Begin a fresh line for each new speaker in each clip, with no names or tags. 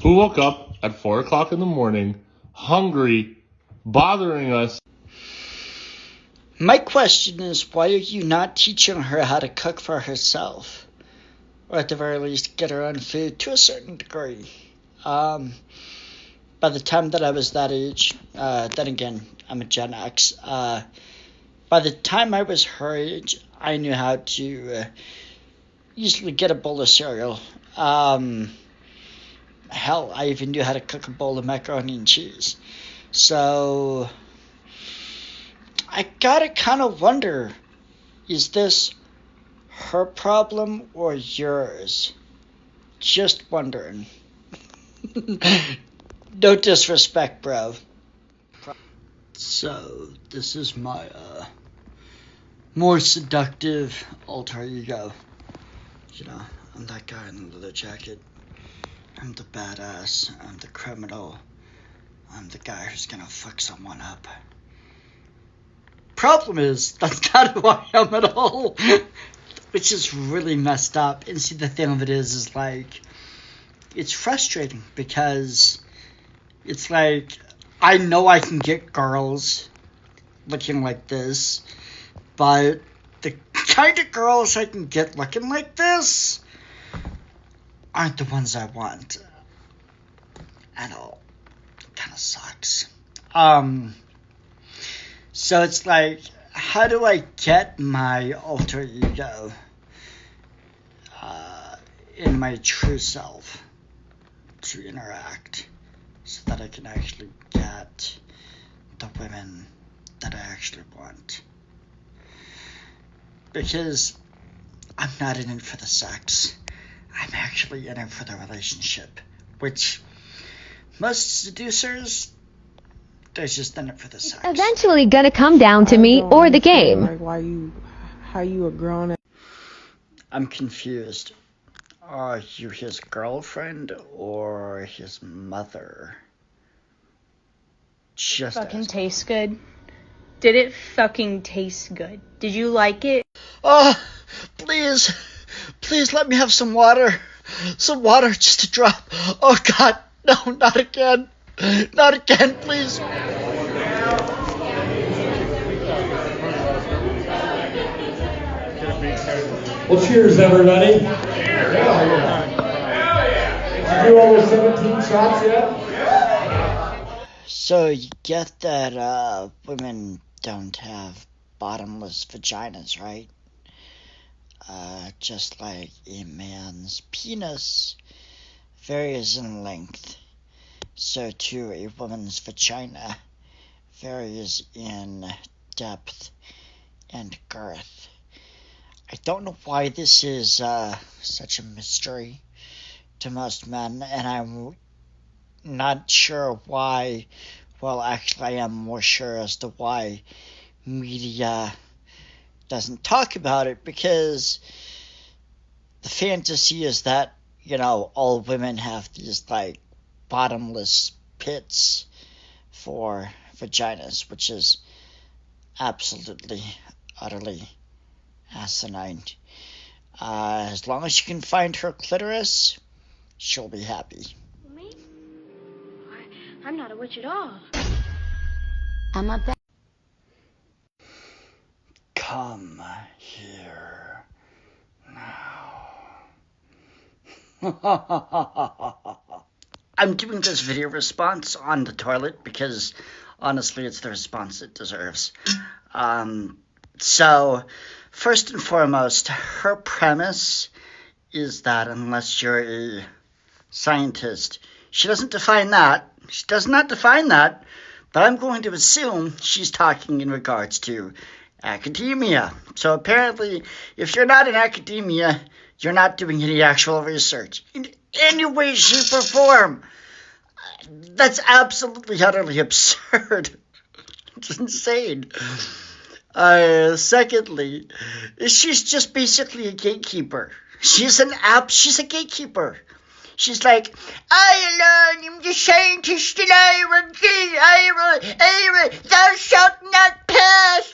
who woke up at 4 o'clock in the morning, hungry, bothering us.
My question is, why are you not teaching her how to cook for herself? Or at the very least, get her own food to a certain degree. By the time that I was that age, then again, I'm a Gen X. By the time I was her age, I knew how to easily get a bowl of cereal. Hell, I even knew how to cook a bowl of macaroni and cheese. So I gotta kind of wonder, is this her problem or yours? Just wondering. No disrespect, bro. So, this is my more seductive alter ego. You know, I'm that guy in the leather jacket. I'm the badass. I'm the criminal. I'm the guy who's gonna fuck someone up. Problem is, that's not who I am at all. Which is really messed up. And see, the thing of it is like, it's frustrating because it's like, I know I can get girls looking like this, but the kind of girls I can get looking like this aren't the ones I want at all. It kind of sucks. So it's like, how do I get my alter ego in my true self to interact so that I can actually get the women that I actually want? Because I'm not in it for the sex. I'm actually in it for the relationship, which most seducers, they're just in it for the sex.
Eventually gonna come down to me or the game.
Like how you a grown up?
I'm confused. Are you his girlfriend or his mother? Just
fucking
ask.
tastes good. Did it fucking taste good? Did you like it?
Oh, please let me have some water. Some water, just a drop. Oh God, no, not again. Not again, please.
Well, cheers, everybody. Did you do all those 17 shots yet?
So you get that women don't have bottomless vaginas, right? Just like a man's penis varies in length, so too a woman's vagina varies in depth and girth. I don't know why this is such a mystery to most men, and I'm not sure why. Well, actually, I am more sure as to why media doesn't talk about it, because the fantasy is that, you know, all women have these, like, bottomless pits for vaginas, which is absolutely, utterly asinine. As long as you can find her clitoris, she'll be happy.
Me? I'm not a witch at all.
I'm a
Come here now. I'm doing this video response on the toilet because honestly it's the response it deserves. So first and foremost, her premise is that unless you're a scientist, she doesn't define that. She does not define that, but I'm going to assume she's talking in regards to academia. So apparently, if you're not in academia, you're not doing any actual research in any way, shape, or form. That's absolutely, utterly absurd. It's insane. Secondly, she's just basically a gatekeeper. She's a gatekeeper. She's like, I alone am the scientist, and thou shalt not pass,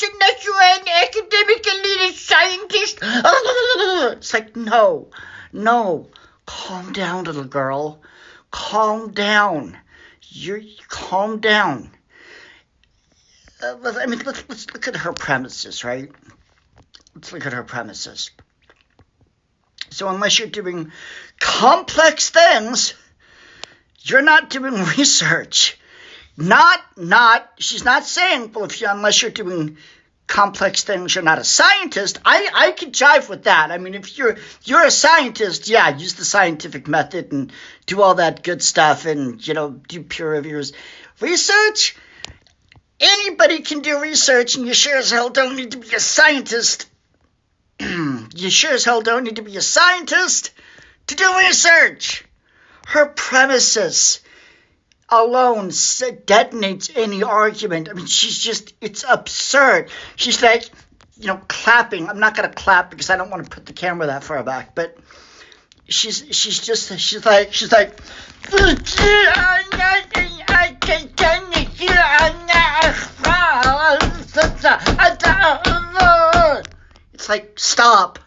unless you are an academic elite scientist. It's like, no, Calm down, little girl. Calm down. Calm down. Let's look at her premises, right? Let's look at her premises. So unless you're doing complex things, you're not doing research. She's not saying, well, unless you're doing complex things, you're not a scientist. I could jive with that. I mean, if you're a scientist, yeah, use the scientific method and do all that good stuff and, do peer reviews. Research? Anybody can do research, and you sure as hell don't need to be a scientist. You sure as hell don't need to be a scientist to do research. Her premises alone detonates any argument. I mean, it's absurd. She's like, clapping. I'm not going to clap because I don't want to put the camera that far back, but she's like, it's like, stop.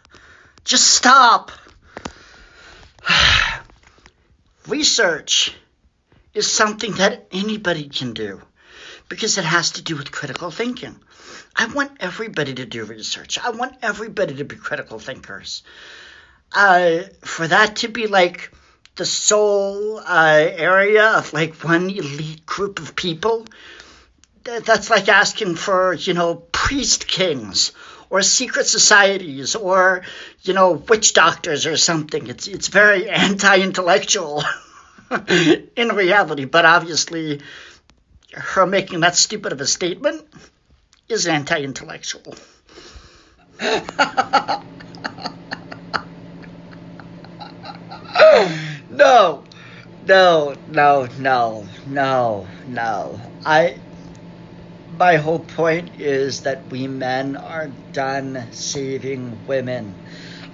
Just stop. Research is something that anybody can do because it has to do with critical thinking. I want everybody to do research. I want everybody to be critical thinkers. For that to be like the sole area of like one elite group of people, that's like asking for, priest kings or secret societies or, witch doctors or something. It's very anti-intellectual in reality, but obviously her making that stupid of a statement is anti-intellectual. No. My whole point is that we men are done saving women.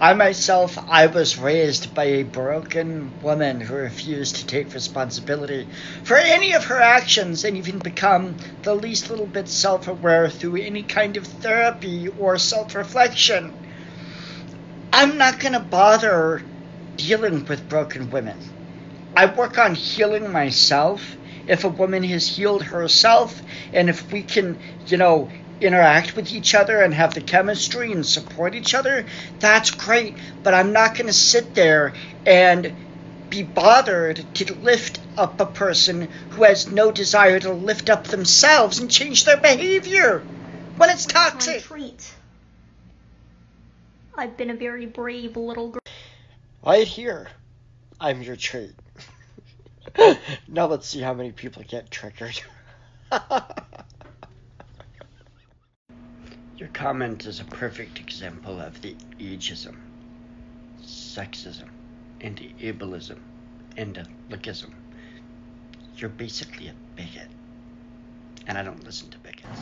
I was raised by a broken woman who refused to take responsibility for any of her actions and even become the least little bit self-aware through any kind of therapy or self-reflection. I'm not going to bother dealing with broken women. I work on healing myself. If a woman has healed herself, and if we can, interact with each other and have the chemistry and support each other, that's great. But I'm not going to sit there and be bothered to lift up a person who has no desire to lift up themselves and change their behavior when it's toxic.
Treat. I've been a very brave little girl.
Right here, I'm your treat. Now let's see how many people get triggered. Your comment is a perfect example of the ageism, sexism, and ableism, and lookism. You're basically a bigot, and I don't listen to bigots.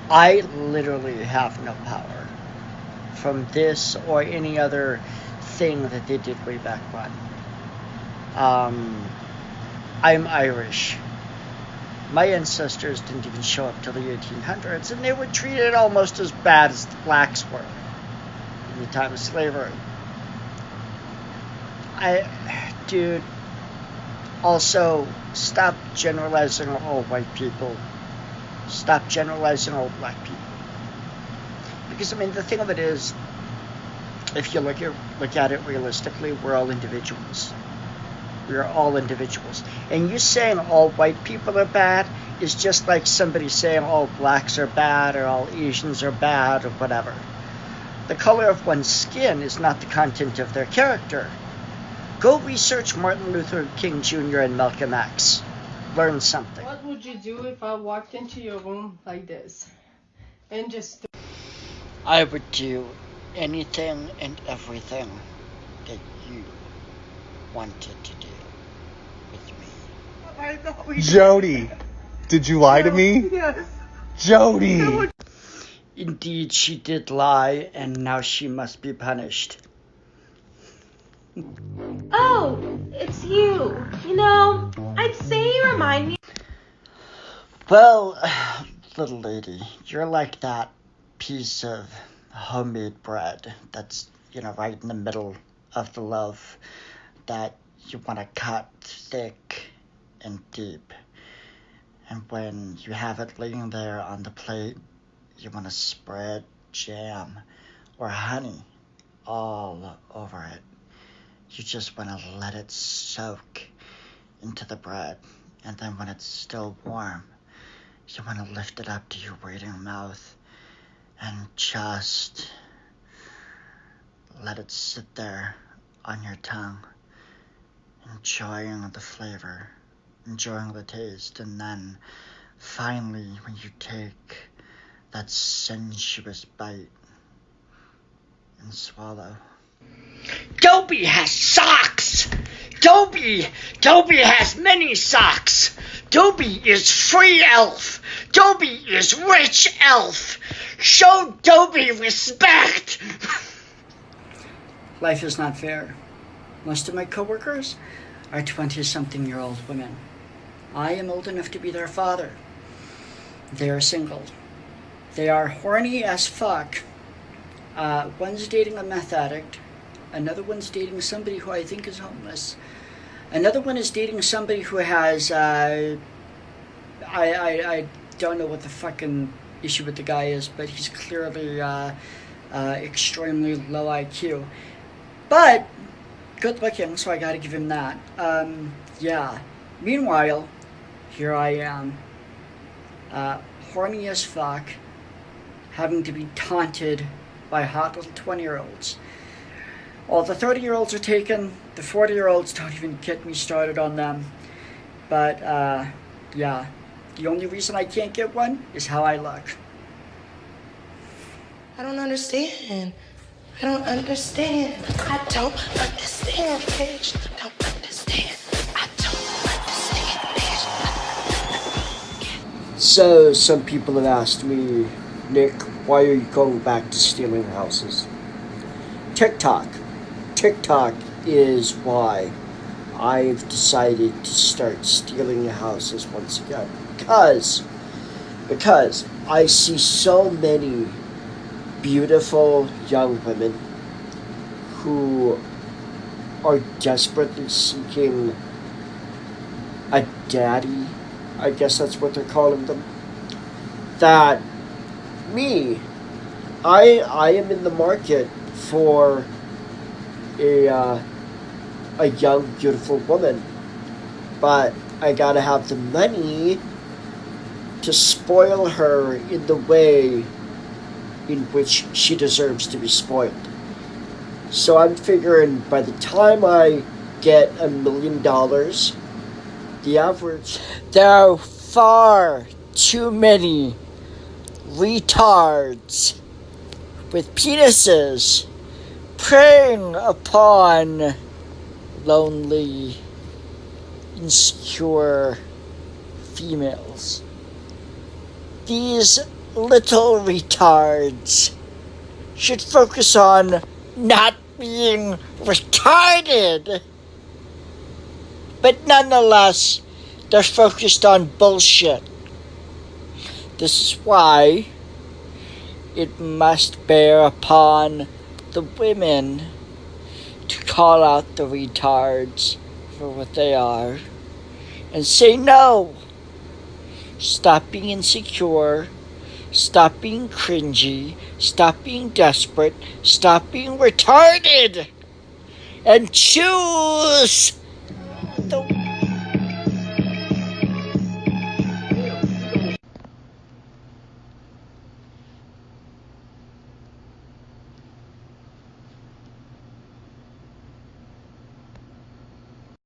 I literally have no power from this or any other thing that they did way back when. I'm Irish. My ancestors didn't even show up till the 1800s, and they were treated almost as bad as the blacks were in the time of slavery. Dude, also, stop generalizing all white people. Stop generalizing all black people. Because, the thing of it is, if you look at it realistically, we're all individuals. We are all individuals. And you saying all white people are bad is just like somebody saying all blacks are bad or all Asians are bad or whatever. The color of one's skin is not the content of their character. Go research Martin Luther King Jr. and Malcolm X. Learn something.
What would you do if I walked into your room like this and just...
I would do anything and everything that you wanted to do with me.
Jody, did you lie to me?
Yes.
Jody!
Indeed, she did lie, and now she must be punished.
Oh, it's you. I'd say you remind me.
Well, little lady, you're like that piece of homemade bread that's, right in the middle of the loaf that you want to cut thick and deep. And when you have it laying there on the plate, you want to spread jam or honey all over it. You just want to let it soak into the bread. And then when it's still warm, you want to lift it up to your waiting mouth and just let it sit there on your tongue, enjoying the flavor, enjoying the taste. And then finally, when you take that sensuous bite and swallow. Dobie has socks! Dobie has many socks! Dobie is free elf! Dobie is rich elf! Show Dobie respect! Life is not fair. Most of my coworkers are 20-something-year-old women. I am old enough to be their father. They are single. They are horny as fuck. One's dating a meth addict. Another one's dating somebody who I think is homeless. Another one is dating somebody who has, I don't know what the fucking issue with the guy is, but he's clearly extremely low IQ. But good looking, so I gotta give him that. Yeah. Meanwhile, here I am, horny as fuck, having to be taunted by hot little 20-year-olds. All the 30-year-olds are taken. The 40-year-olds, don't even get me started on them. But, yeah. The only reason I can't get one is how I look.
I don't understand. I don't understand. I don't understand, bitch. I don't understand. I don't understand, bitch.
So, some people have asked me, Nick, why are you going back to stealing houses? TikTok. TikTok is why I've decided to start stealing houses once again. Because I see so many beautiful young women who are desperately seeking a daddy, I guess that's what they're calling them, that me, I am in the market for a young, beautiful woman, but I gotta have the money to spoil her in the way in which she deserves to be spoiled. So I'm figuring by the time I get $1 million, the average... There are far too many retards with penises preying upon lonely, insecure females. These little retards should focus on not being retarded, but nonetheless, they're focused on bullshit. This is why it must bear upon the women to call out the retards for what they are and say no. Stop being insecure. Stop being cringy. Stop being desperate. Stop being retarded. And choose the